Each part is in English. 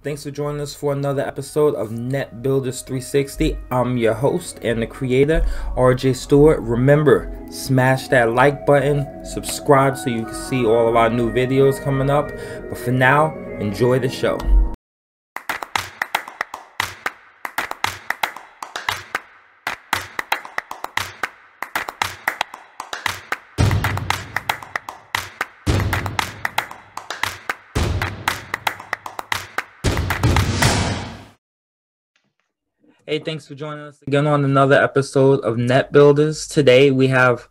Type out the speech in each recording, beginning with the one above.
Thanks for joining us for another episode of Net Builders 360. I'm your host and the creator, RJ Stewart. Remember, smash that like button, subscribe so you can see all of our new videos coming up. But for now, enjoy the show. Hey, thanks for joining us again on another episode of Net Builders. Today we have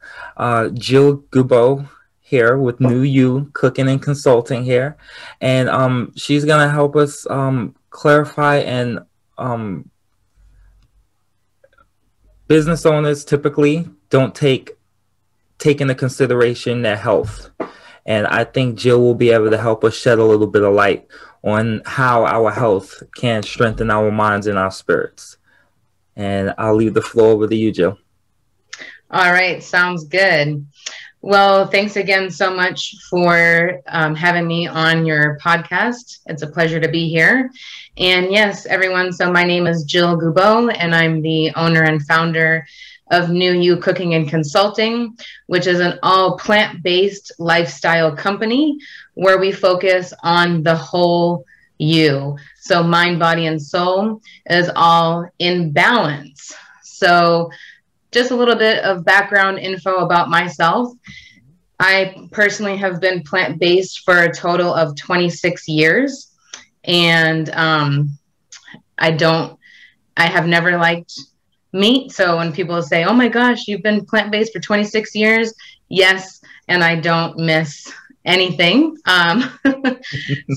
Jill Goubeaud here with NuYou Cooking and Consulting here, and she's gonna help us clarify and business owners typically don't take into consideration their health, and I think Jill will be able to help us shed a little bit of light on how our health can strengthen our minds and our spirits. And I'll leave the floor over to you, Jill. All right, sounds good. Well, thanks again so much for having me on your podcast. It's a pleasure to be here. And yes, everyone, so my name is Jill Goubeaud, and I'm the owner and founder of NuYou Cooking and Consulting, which is an all plant-based lifestyle company where we focus on the whole you. So mind, body, and soul is all in balance. So just a little bit of background info about myself. I personally have been plant-based for a total of 26 years. And I have never liked meat. So when people say, oh my gosh, you've been plant-based for 26 years. Yes. And I don't miss anything.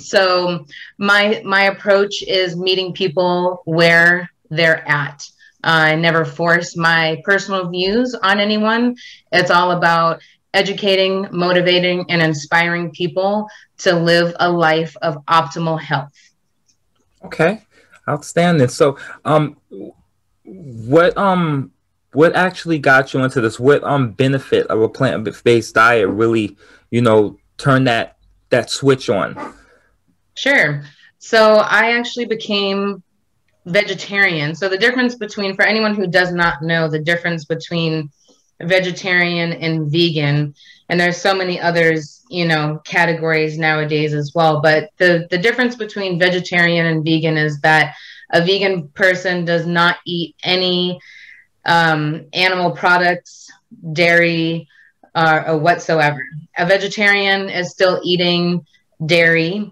So my approach is meeting people where they're at. I never force my personal views on anyone. It's all about educating, motivating, and inspiring people to live a life of optimal health. Okay, outstanding. So, what actually got you into this? What benefit of a plant-based diet really, turn that switch on? Sure. So I actually became vegetarian. So the difference between, for anyone who does not know, the difference between vegetarian and vegan, and there's so many others, categories nowadays as well. But the difference between vegetarian and vegan is that a vegan person does not eat any animal products, dairy, or whatsoever. A vegetarian is still eating dairy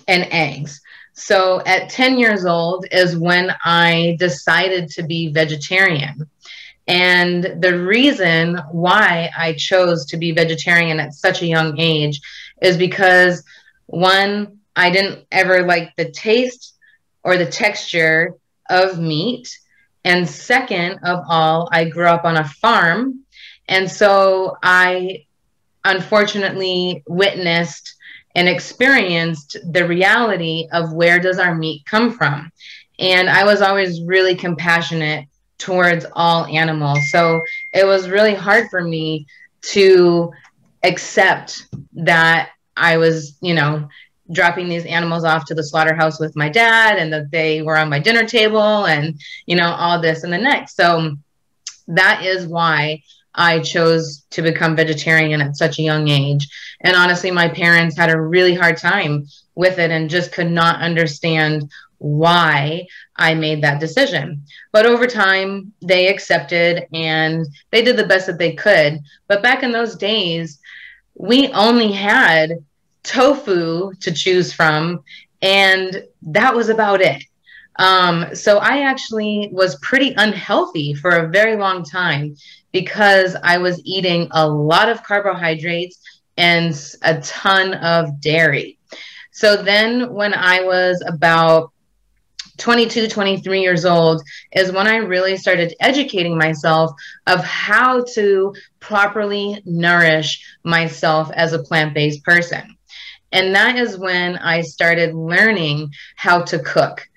and eggs. So at 10 years old is when I decided to be vegetarian. And the reason why I chose to be vegetarian at such a young age is because, one, I didn't ever like the taste or the texture of meat. And second of all, I grew up on a farm. And so I unfortunately witnessed and experienced the reality of where does our meat come from. And I was always really compassionate towards all animals. So it was really hard for me to accept that I was, dropping these animals off to the slaughterhouse with my dad, and that they were on my dinner table, and, all this and the next. So that is why I chose to become vegetarian at such a young age. And honestly, my parents had a really hard time with it and just could not understand why I made that decision. But over time, they accepted and they did the best that they could. But back in those days, we only had tofu to choose from, and that was about it. So I actually was pretty unhealthy for a very long time because I was eating a lot of carbohydrates and a ton of dairy. So then when I was about 22, 23 years old is when I really started educating myself of how to properly nourish myself as a plant-based person. And that is when I started learning how to cook,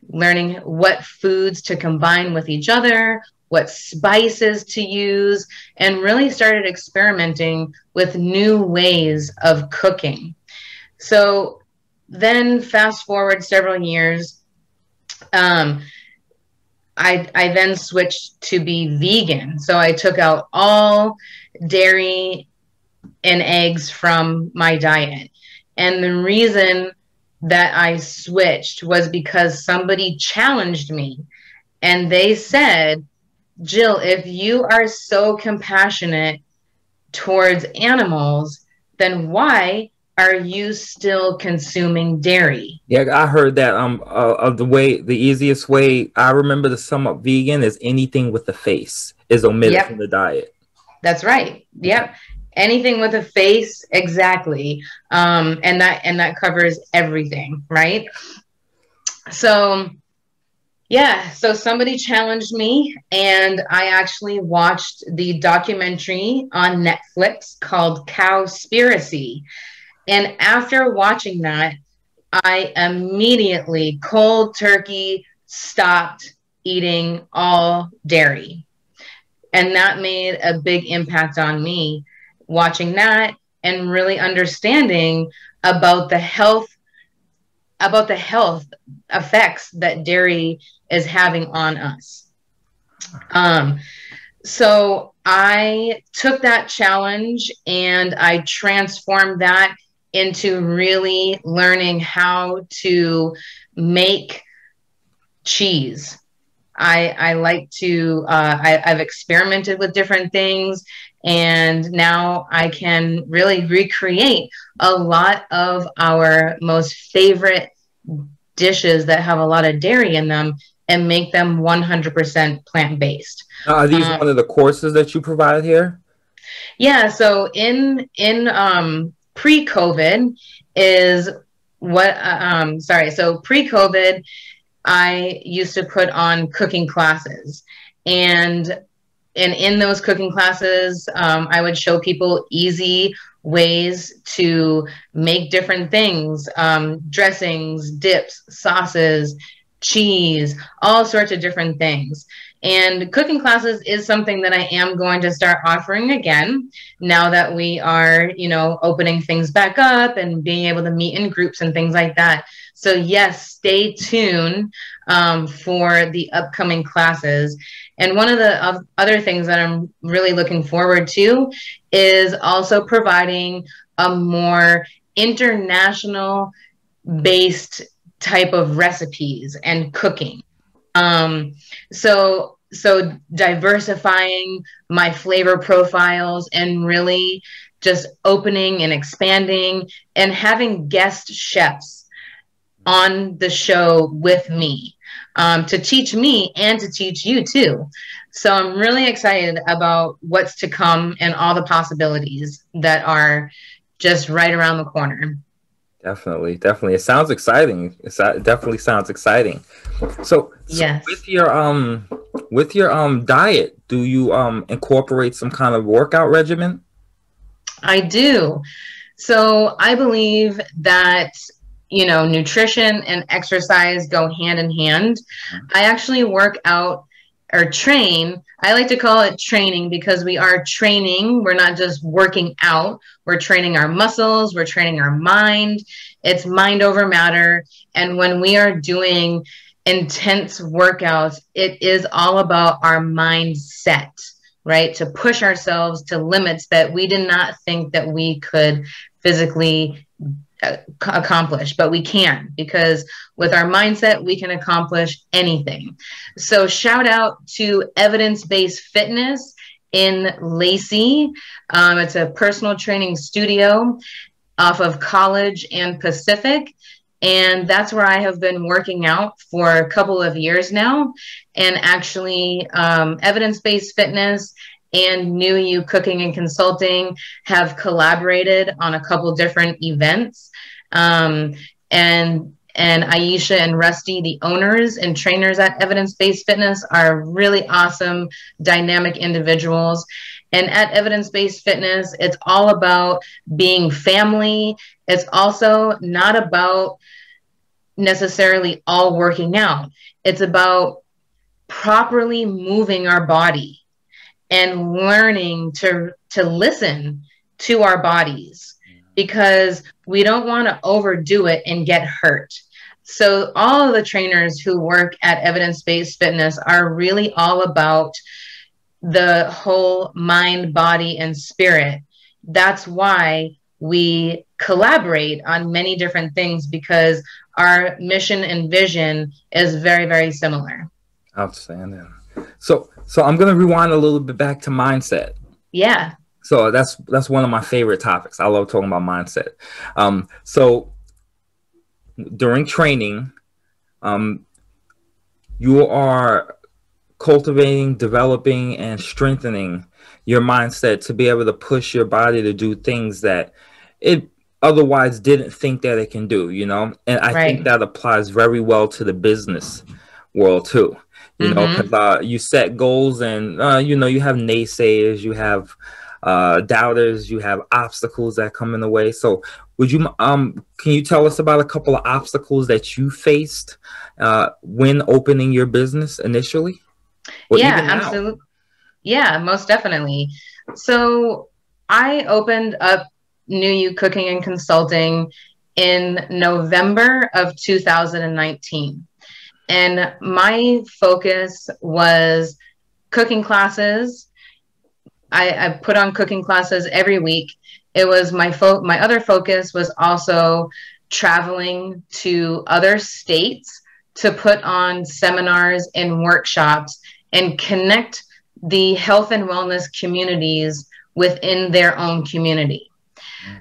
learning what foods to combine with each other, what spices to use, and really started experimenting with new ways of cooking. So then fast forward several years, um, I then switched to be vegan. So I took out all dairy and eggs from my diet. And the reason that I switched was because somebody challenged me and they said, Jill, if you are so compassionate towards animals, then why are you still consuming dairy? Yeah, I heard that of the easiest way I remember to sum up vegan is anything with a face is omitted from Yep, the diet. that's right. Okay. Yep. Anything with a face, exactly. And that covers everything, right? So yeah, so somebody challenged me, and I actually watched the documentary on Netflix called Cowspiracy. And after watching that, I immediately cold turkey stopped eating all dairy. And that made a big impact on me watching that and really understanding about the health effects that dairy is having on us. Um, so I took that challenge and I transformed that into really learning how to make cheese. I like to, I've experimented with different things, and now I can really recreate a lot of our most favorite dishes that have a lot of dairy in them and make them 100% plant-based. Are these Um, one of the courses that you provide here? yeah, so in pre-COVID is what sorry, so pre-COVID I used to put on cooking classes. And in those cooking classes, I would show people easy ways to make different things, dressings, dips, sauces, cheese, all sorts of different things. And cooking classes is something that I am going to start offering again now that we are, opening things back up and being able to meet in groups and things like that. So yes, stay tuned for the upcoming classes. And one of the other things that I'm really looking forward to is also providing a more international based type of recipes and cooking. So diversifying my flavor profiles and really just opening and expanding and having guest chefs on the show with me, to teach me and to teach you too. So I'm really excited about what's to come and all the possibilities that are just right around the corner. Definitely, definitely. It sounds exciting. It definitely sounds exciting. So Yes, with your diet, do you incorporate some kind of workout regimen? I do. So I believe that, nutrition and exercise go hand in hand. I actually work out or train. I like to call it training because we are training. We're not just working out. We're training our muscles. We're training our mind. It's mind over matter. And when we are doing intense workouts, it is all about our mindset, right? To push ourselves to limits that we did not think that we could physically accomplish, but we can, because with our mindset we can accomplish anything. So shout out to Evidence-Based Fitness in Lacey. It's a personal training studio off of College and Pacific, and that's where I have been working out for a couple of years now. And actually, Evidence-Based Fitness and NuYou Cooking and Consulting have collaborated on a couple different events. And Aisha and Rusty, the owners and trainers at Evidence-Based Fitness, are really awesome, dynamic individuals. And at Evidence-Based Fitness, it's all about being family. It's also not about necessarily all working out. It's about properly moving our body and learning to listen to our bodies, because we don't want to overdo it and get hurt. So all of the trainers who work at evidence-based fitness are really all about the whole mind, body, and spirit. That's why we collaborate on many different things, because our mission and vision is very, very similar. Outstanding. So I'm going to rewind a little bit back to mindset. Yeah. So that's one of my favorite topics. I love talking about mindset. So during training, you are cultivating, developing, and strengthening your mindset to be able to push your body to do things that it otherwise didn't think that it can do, you know? And I think that applies very well to the business world too, you know, because you set goals and, you know, you have naysayers, you have doubters, you have obstacles that come in the way. So would you, can you tell us about a couple of obstacles that you faced when opening your business initially? Yeah, absolutely. Yeah, most definitely. So I opened up NuYou Cooking and Consulting in November of 2019. And my focus was cooking classes. I put on cooking classes every week. It was my other focus was also traveling to other states to put on seminars and workshops and connect the health and wellness communities within their own community.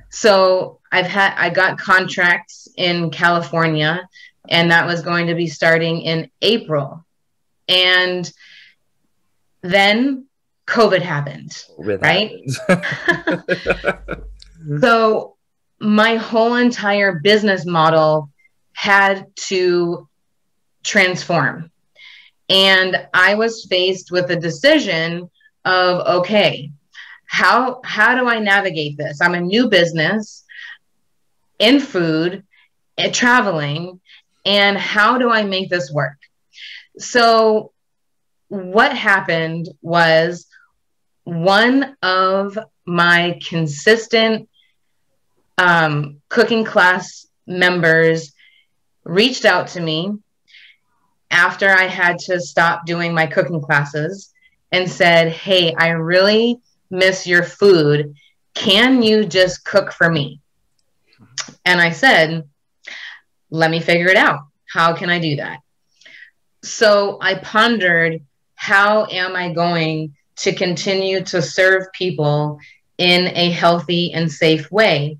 So I got contracts in California, and that was going to be starting in April. And then COVID happened, right? So my whole entire business model had to transform. And I was faced with a decision of, okay, how do I navigate this? I'm a new business in food and traveling, and how do I make this work? So what happened was, one of my consistent cooking class members reached out to me after I had to stop doing my cooking classes and said, hey, I really miss your food. Can you just cook for me? And I said, let me figure it out. How can I do that? So I pondered, how am I going to continue to serve people in a healthy and safe way?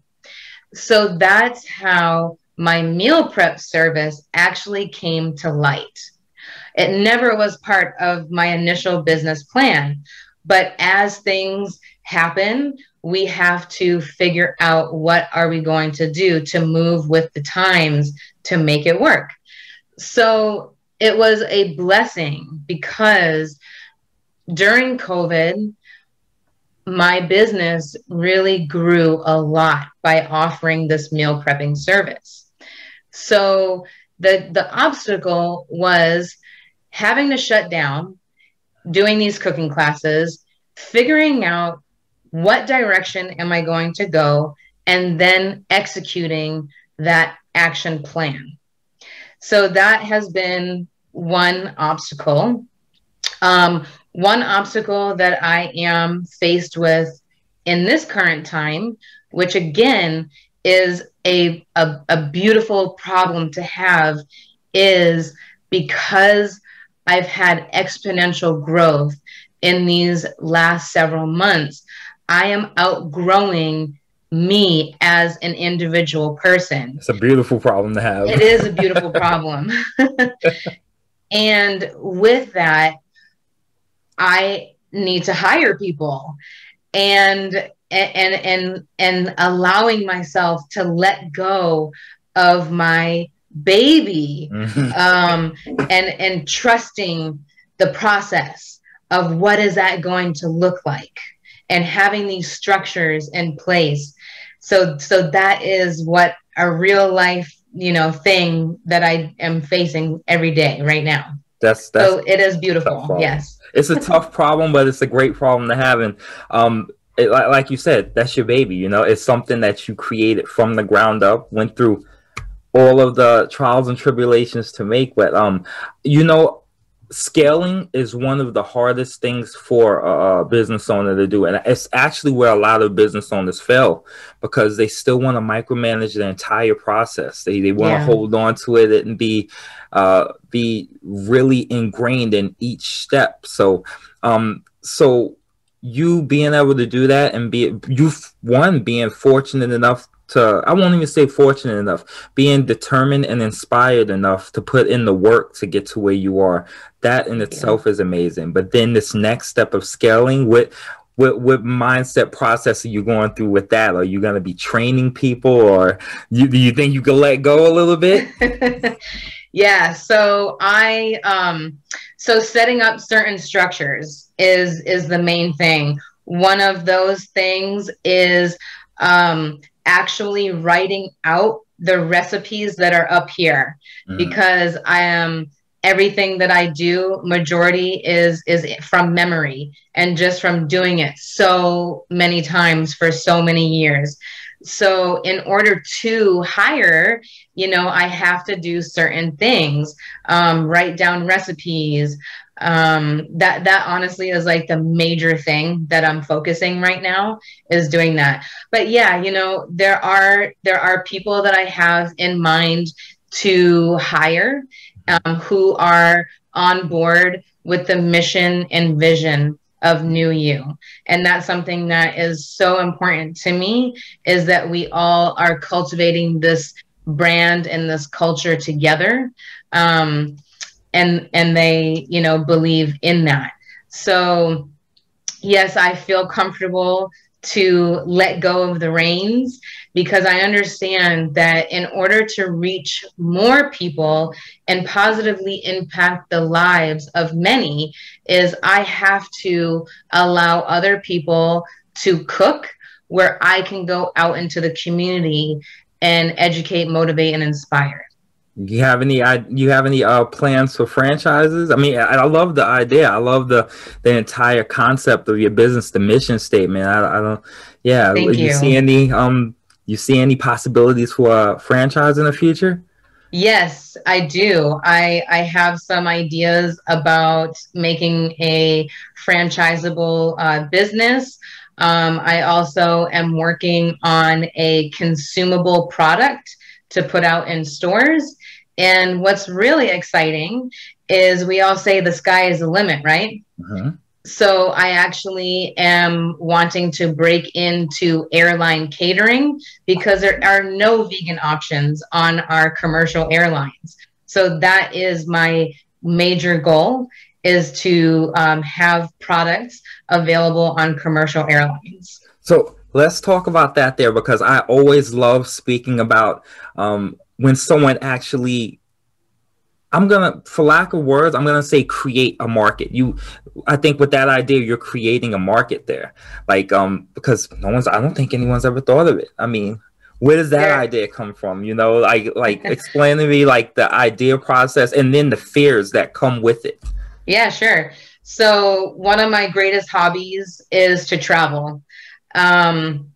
So that's how my meal prep service actually came to light. It never was part of my initial business plan, but as things happen, we have to figure out what are we going to do to move with the times to make it work. So it was a blessing, because during COVID, my business really grew a lot by offering this meal prepping service. So the obstacle was having to shut down, doing these cooking classes, figuring out what direction am I going to go, and then executing that action plan. So that has been one obstacle. One obstacle that I am faced with in this current time, which again is a beautiful problem to have, is because I've had exponential growth in these last several months, I am outgrowing me as an individual person. It's a beautiful problem to have. It is a beautiful problem. And with that, I need to hire people, and allowing myself to let go of my baby, and trusting the process of what is that going to look like, and having these structures in place. So that is what a real life, you know, thing that I am facing every day right now. So it is beautiful. Yes. It's a tough problem, but it's a great problem to have. And like you said, that's your baby. You know, it's something that you created from the ground up, went through all of the trials and tribulations to make. But you know, scaling is one of the hardest things for a business owner to do, and it's actually where a lot of business owners fail, because they still want to micromanage the entire process. They want to Yeah. hold on to it and be really ingrained in each step. So you being able to do that, and being fortunate enough to, I won't even say fortunate enough, being determined and inspired enough to put in the work to get to where you are, that in itself is amazing. But then this next step of scaling, what mindset process are you going through with that? Are you going to be training people, or do you think you can let go a little bit? Yeah, so so setting up certain structures is the main thing. One of those things is actually writing out the recipes that are up here, because I am everything that I do, majority is from memory and just from doing it so many times for so many years. So in order to hire, I have to do certain things, write down recipes. That honestly is like the major thing that I'm focusing right now, is doing that. But yeah, there are people that I have in mind to hire, who are on board with the mission and vision of NuYou. And that's something that is so important to me, is that we all are cultivating this brand and this culture together. And they, believe in that. So yes, I feel comfortable to let go of the reins, because I understand that in order to reach more people and positively impact the lives of many, is I have to allow other people to cook, where I can go out into the community and educate, motivate, and inspire. You have any plans for franchises? I mean, I love the idea. I love the entire concept of your business, the mission statement. I don't. Yeah, Thank you. you see any possibilities for a franchise in the future? Yes, I do. I have some ideas about making a franchisable business. I also am working on a consumable product to put out in stores. And what's really exciting is, we all say the sky is the limit, right? Uh-huh. So I actually am wanting to break into airline catering, because there are no vegan options on our commercial airlines. So that is my major goal, is to have products available on commercial airlines. So let's talk about that there, because I always love speaking about when someone actually, for lack of words, I'm gonna say create a market. I think with that idea, you're creating a market there, like because I don't think anyone's ever thought of it. I mean, where does that There, idea come from? Like explain to me like the idea process, and then the fears that come with it. yeah, sure. So one of my greatest hobbies is to travel. Um,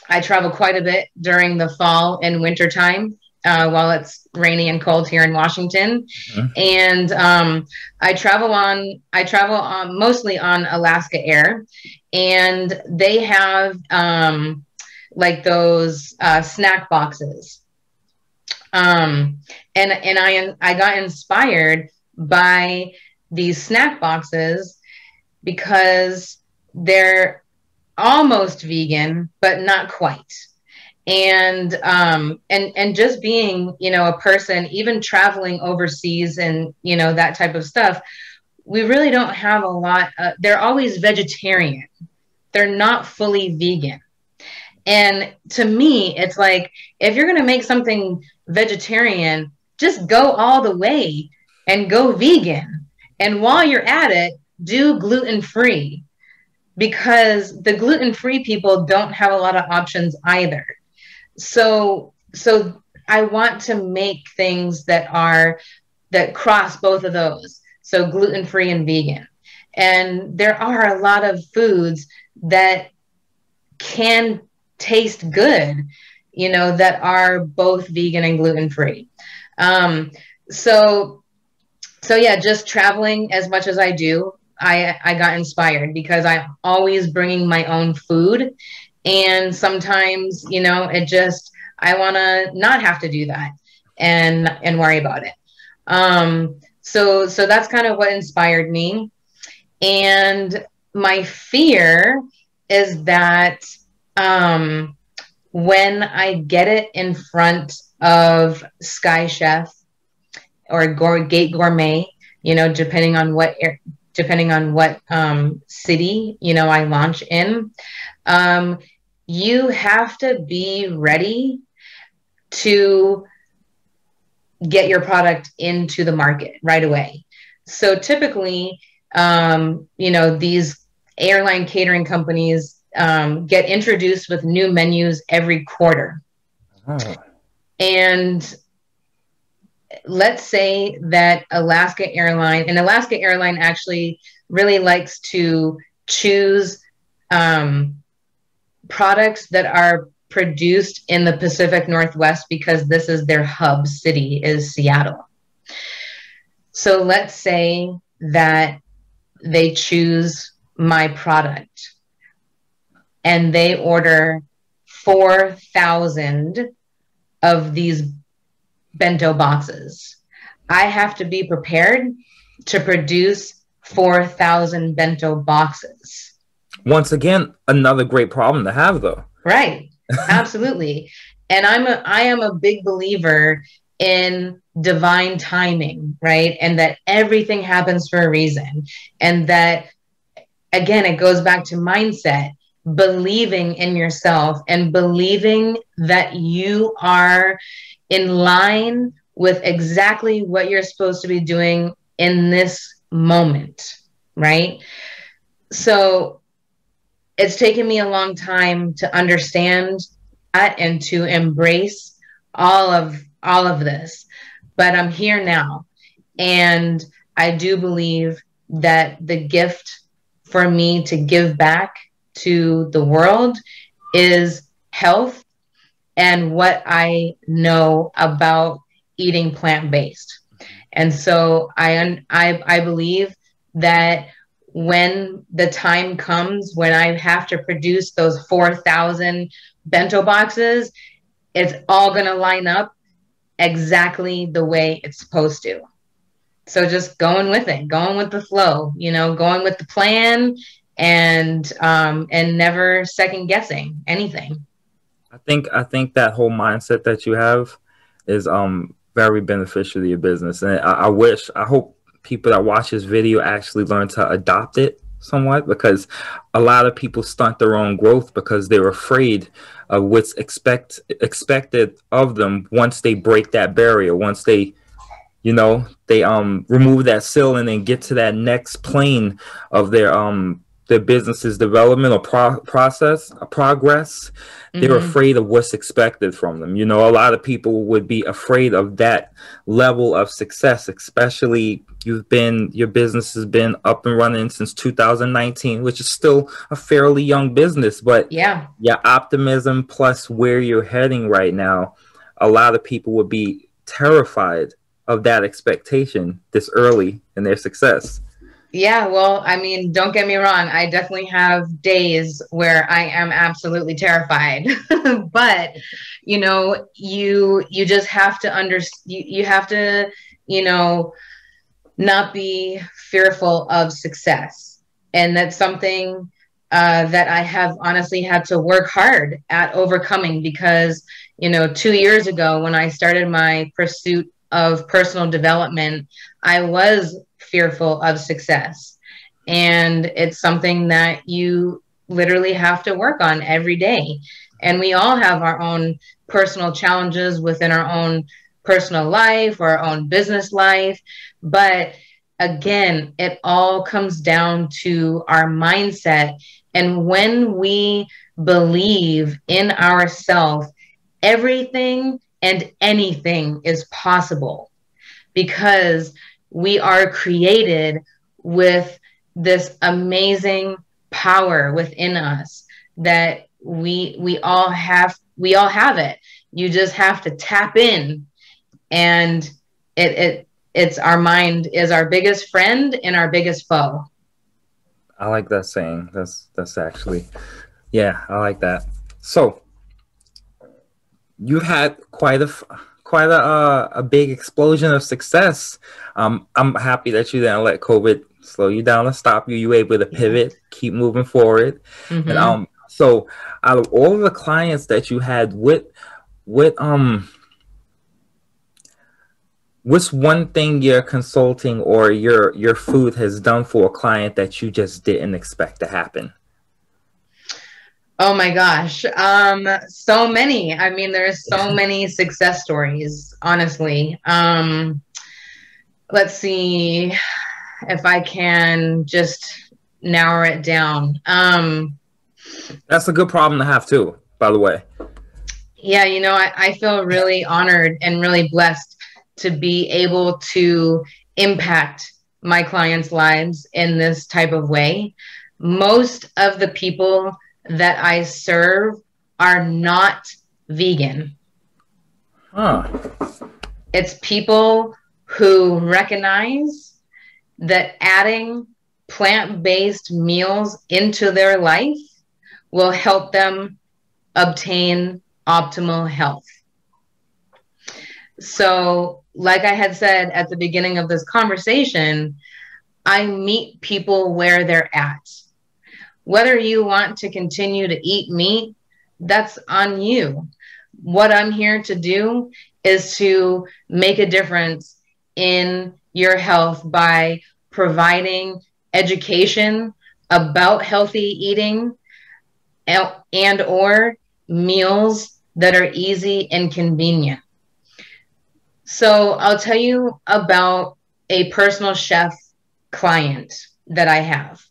I travel quite a bit during the fall and winter time, while it's rainy and cold here in Washington. Mhm. And I travel on mostly on Alaska Air, and they have like those snack boxes. And I got inspired by these snack boxes, because they're almost vegan, but not quite. And just being, a person, even traveling overseas and, that type of stuff, we really don't have a lot. They're always vegetarian. They're not fully vegan. And to me, it's like, if you're going to make something vegetarian, just go all the way and go vegan. And while you're at it, do gluten free, because the gluten free people don't have a lot of options either. So I want to make things that cross both of those. So gluten free and vegan. And there are a lot of foods that can taste good, you know, that are both vegan and gluten-free. So yeah, just traveling as much as I do, I got inspired because I'm always bringing my own food. And sometimes, you know, I want to not have to do that and worry about it. So that's kind of what inspired me. And my fear is that when I get it in front of Sky Chef or Gate Gourmet, you know, depending on what city, you know, I launch in, you have to be ready to get your product into the market right away. So typically, you know, these airline catering companies get introduced with new menus every quarter. Oh. And let's say that Alaska Airline actually really likes to choose products that are produced in the Pacific Northwest because this is their hub city, is Seattle. So let's say that they choose my product and they order 4,000 of these bento boxes. I have to be prepared to produce 4,000 bento boxes. Once again, another great problem to have, though. Right. Absolutely. And I am a big believer in divine timing, right? And that everything happens for a reason. And that, again, it goes back to mindset, believing in yourself and believing that you are in line with exactly what you're supposed to be doing in this moment, right? So it's taken me a long time to understand that and to embrace all of this, but I'm here now. And I do believe that the gift for me to give back to the world is health and what I know about eating plant-based. And so I believe that when the time comes when I have to produce those 4,000 bento boxes, it's all going to line up exactly the way it's supposed to. So just going with it, going with the flow, you know, going with the plan and never second guessing anything. I think that whole mindset that you have is very beneficial to your business. And I hope people that watch this video actually learn to adopt it somewhat, because a lot of people stunt their own growth because they're afraid of what's expected of them once they break that barrier, once they remove that sill and then get to that next plane of their business's development or progress. Mm-hmm. They're afraid of what's expected from them. You know, a lot of people would be afraid of that level of success, especially your business has been up and running since 2019, which is still a fairly young business, but yeah, optimism plus where you're heading right now, a lot of people would be terrified of that expectation this early in their success. Yeah, well, I mean, don't get me wrong. I definitely have days where I am absolutely terrified, but you know, you just have to you have to, you know, not be fearful of success. And that's something that I have honestly had to work hard at overcoming because, you know, 2 years ago when I started my pursuit of personal development, I was fearful of success. And it's something that you literally have to work on every day. And we all have our own personal challenges within our own personal life or our own business life. But again, it all comes down to our mindset. And when we believe in ourselves, everything and anything is possible because we are created with this amazing power within us that we all have it. You just have to tap in, and it's our mind is our biggest friend and our biggest foe. I like that saying. That's actually, yeah, I like that. So you had quite a big explosion of success. I'm happy that you didn't let COVID slow you down or stop you. You were able to pivot, keep moving forward. Mm-hmm. And so out of all of the clients that you had, what what's one thing your consulting or your food has done for a client that you just didn't expect to happen? Oh my gosh. So many. I mean, there's so many success stories, honestly. Let's see if I can just narrow it down. That's a good problem to have too, by the way. Yeah, I feel really honored and really blessed to be able to impact my clients' lives in this type of way. Most of the people that I serve are not vegan. Huh. It's people who recognize that adding plant-based meals into their life will help them obtain optimal health. So, like I had said at the beginning of this conversation, I meet people where they're at. Whether you want to continue to eat meat, that's on you. What I'm here to do is to make a difference in your health by providing education about healthy eating and or meals that are easy and convenient. So I'll tell you about a personal chef client that I have.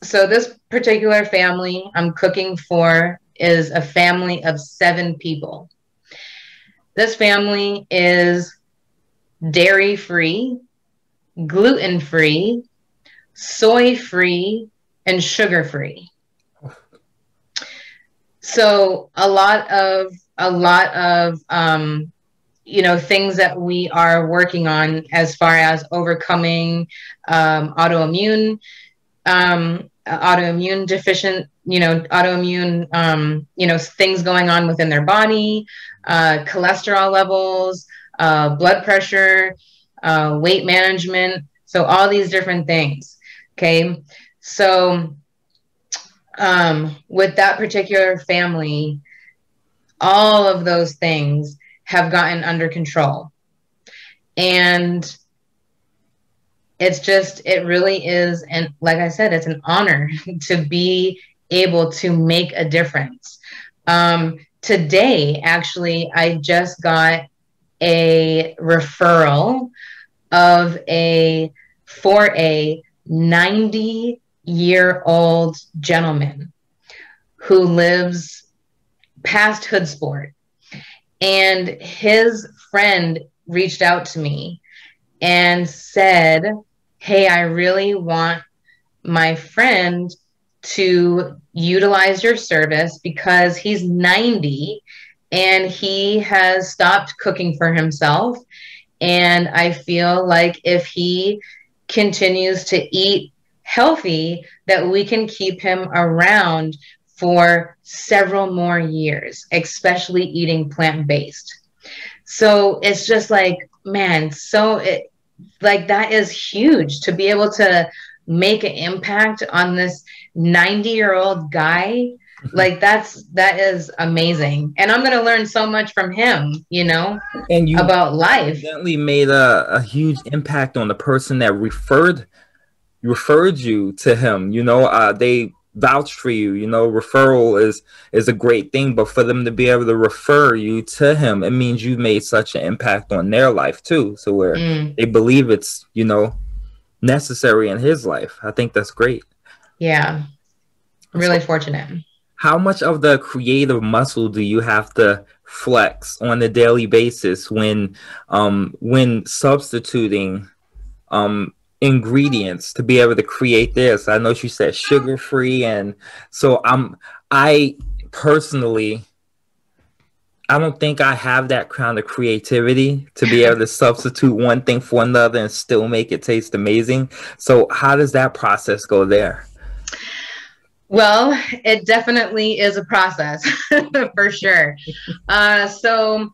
So this particular family I'm cooking for is a family of 7 people. This family is dairy-free, gluten-free, soy-free, and sugar-free. So a lot of things that we are working on as far as overcoming autoimmune deficient, things going on within their body, cholesterol levels, blood pressure, weight management. So all these different things. Okay. So with that particular family, all of those things have gotten under control. And it really is, and like I said, it's an honor to be able to make a difference. Today, actually, I just got a referral for a 90-year-old gentleman who lives past Hoodsport. And his friend reached out to me and said, hey, I really want my friend to utilize your service because he's 90 and he has stopped cooking for himself. And I feel like if he continues to eat healthy, that we can keep him around for several more years, especially eating plant-based. So it's just like, man, that is huge to be able to make an impact on this 90-year-old guy. Like that is amazing. And I'm going to learn so much from him, and you about life. Definitely made a huge impact on the person that referred you to him. They vouched for you. Referral is a great thing, but for them to be able to refer you to him, it means you made such an impact on their life too. So where they believe it's, necessary in his life. I think that's great. Yeah. Really fortunate. How much of the creative muscle do you have to flex on a daily basis when substituting ingredients to be able to create this? I know you said sugar-free, and so I'm I personally, I don't think I have that kind of creativity to be able to substitute one thing for another and still make it taste amazing. So how does that process go there? Well, it definitely is a process for sure. So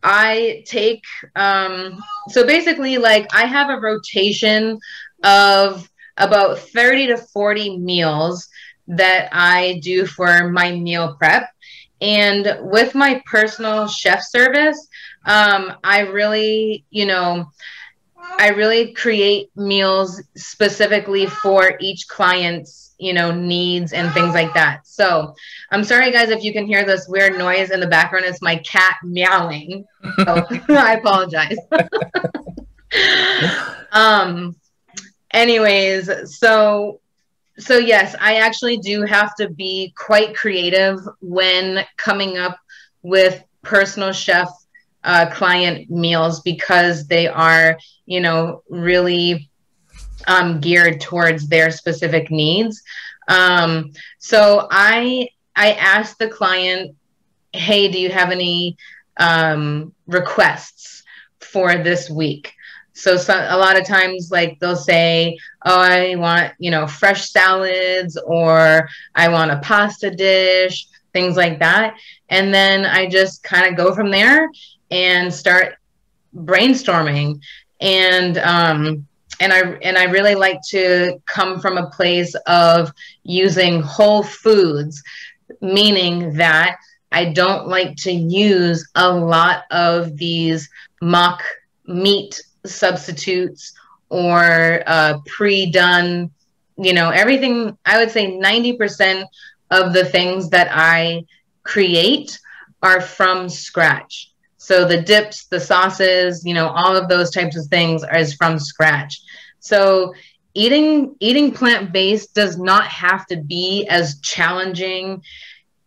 I take, so basically, like, I have a rotation of about 30 to 40 meals that I do for my meal prep. And with my personal chef service, I really, I really create meals specifically for each client's, needs and things like that. So I'm sorry, guys, if you can hear this weird noise in the background. It's my cat meowing. So I apologize. um, anyways, so yes, I actually do have to be quite creative when coming up with personal chef client meals, because they are, really geared towards their specific needs. So I asked the client, hey, do you have any requests for this week? So a lot of times, like, they'll say, oh, I want, fresh salads, or I want a pasta dish, things like that. And then I just kind of go from there and start brainstorming. And I really like to come from a place of using whole foods, meaning that I don't like to use a lot of these mock meat substitutes or pre-done, everything. I would say 90% of the things that I create are from scratch. So the dips, the sauces, all of those types of things is from scratch. So eating plant-based does not have to be as challenging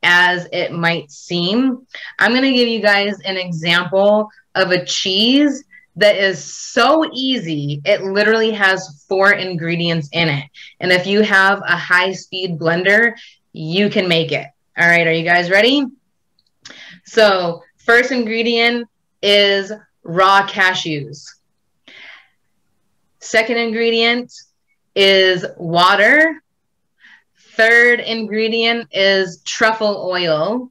as it might seem. I'm going to give you guys an example of a cheese that is so easy. It literally has 4 ingredients in it. And if you have a high-speed blender, you can make it. All right, are you guys ready? So first ingredient is raw cashews. Second ingredient is water. Third ingredient is truffle oil.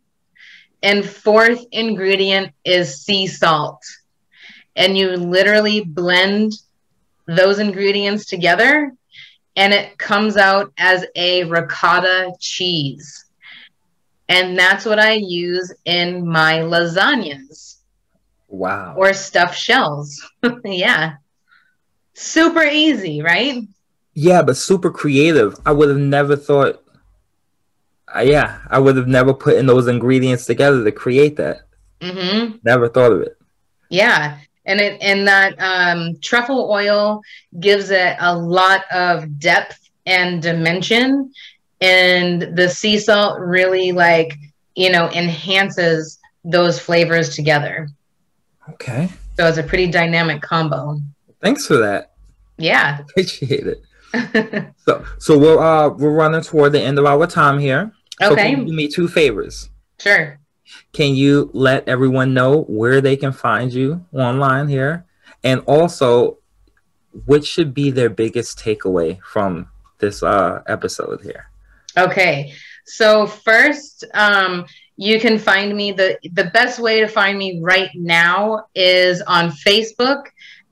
And fourth ingredient is sea salt. And you literally blend those ingredients together, and it comes out as a ricotta cheese. And that's what I use in my lasagnas. Wow. Or stuffed shells. Yeah. Super easy, right? Yeah, but super creative. I would have never thought. I would have never put in those ingredients together to create that. Mm-hmm. Never thought of it. Yeah. And that truffle oil gives it a lot of depth and dimension. And the sea salt really, like, enhances those flavors together. Okay. So it's a pretty dynamic combo. Thanks for that. Yeah. Appreciate it. So we're running toward the end of our time here. So Okay. can you do me 2 favors? Sure. Can you let everyone know where they can find you online here? And also, what should be their biggest takeaway from this episode here? Okay. So first, you can find me, the best way to find me right now is on Facebook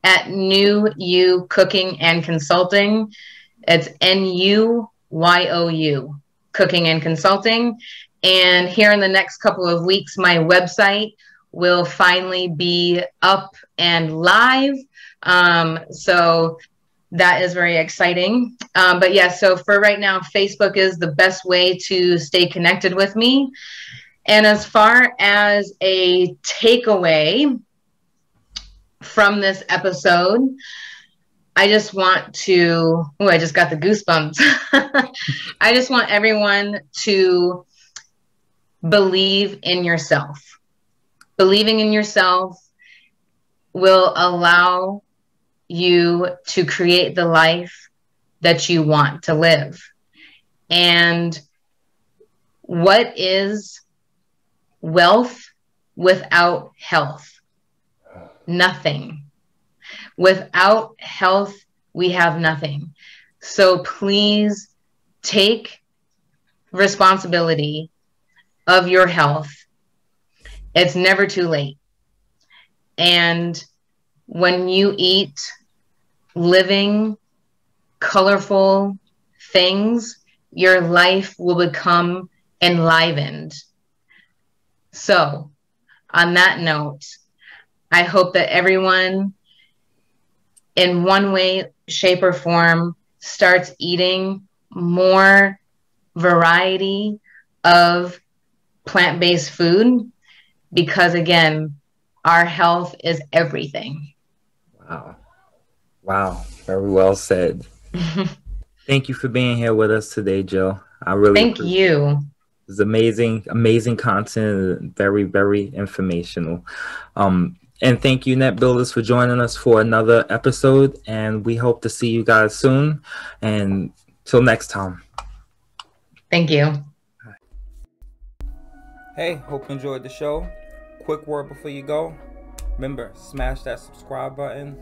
at NuYou Cooking and Consulting. It's NuYou Cooking and Consulting. And here in the next couple of weeks, my website will finally be up and live. So that is very exciting. But yeah, so for right now, Facebook is the best way to stay connected with me. And as far as a takeaway from this episode, I just want to, I just got the goosebumps. I just want everyone to believe in yourself. Believing in yourself will allow you to create the life that you want to live. And What is wealth without health? Nothing. Without health, we have nothing. So please take responsibility of your health. It's never too late. And when you eat living, colorful things, your life will become enlivened. So, on that note, I hope that everyone, in one way, shape, or form, starts eating more variety of plant-based food, because again, our health is everything. Wow. Very well said. Thank you for being here with us today, Jill. I really Thank you. It's amazing content, very, very informational. And thank you, Net Builders, for joining us for another episode. And we hope to see you guys soon. And till next time. Thank you. Hey, hope you enjoyed the show. Quick word before you go. Remember, smash that subscribe button.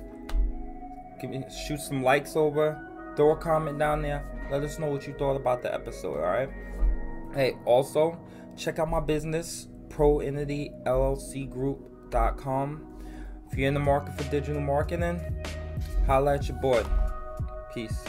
Shoot some likes over. Throw a comment down there. Let us know what you thought about the episode, all right? Hey, also, check out my business, ProEnityLLCGroup.com. If you're in the market for digital marketing, holla at your boy. Peace.